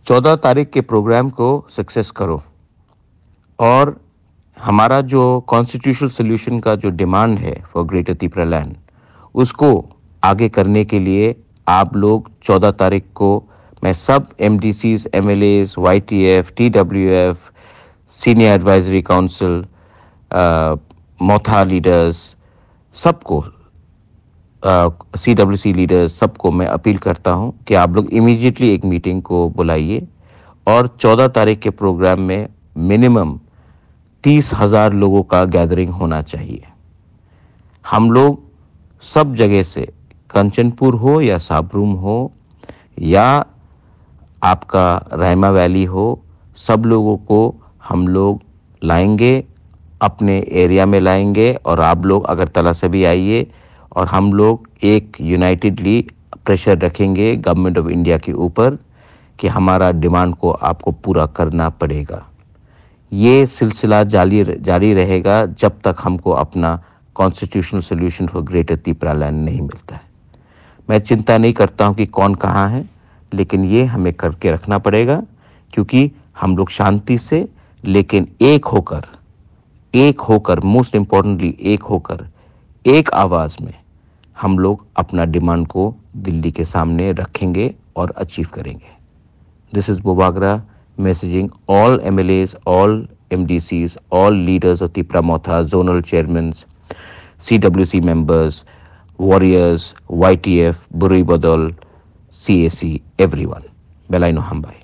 14 तारीख के प्रोग्राम को सक्सेस करो और हमारा जो कॉन्स्टिट्यूशनल सोल्यूशन का जो डिमांड है फॉर ग्रेटर त्रिपुरा लैंड, उसको आगे करने के लिए आप लोग 14 तारीख को मैं सब MDCs, MLAs, YTF, TWF, senior advisory council, Motha leaders, सबको, सीडब्ल्यूसी लीडर्स, सबको मैं अपील करता हूं कि आप लोग इमीडिएटली एक मीटिंग को बुलाइए और 14 तारीख के प्रोग्राम में मिनिमम 30,000 लोगों का गैदरिंग होना चाहिए। हम लोग सब जगह से, कंचनपुर हो या साबरूम हो या आपका रायमा वैली हो, सब लोगों को हम लोग लाएंगे, अपने एरिया में लाएंगे और आप लोग अगरतला से भी आइए और हम लोग एक यूनाइटेडली प्रेशर रखेंगे गवर्नमेंट ऑफ इंडिया के ऊपर कि हमारा डिमांड को आपको पूरा करना पड़ेगा। ये सिलसिला जारी रहेगा जब तक हमको अपना constitutional solution for greater Tripura land नहीं मिलता है। मैं चिंता नहीं करता हूं कि कौन कहाँ है, लेकिन ये हमें करके रखना पड़ेगा क्योंकि हम लोग शांति से लेकिन एक होकर मोस्ट इंपॉर्टेंटली एक होकर, एक आवाज में हम लोग अपना डिमांड को दिल्ली के सामने रखेंगे और अचीव करेंगे। This is Bobagra messaging all MLAs, all MDCs, all leaders of Tripura Motha, zonal chairmen, CWC members, warriors, YTF, Burui Badal, CAC, everyone. Belaino Hambai.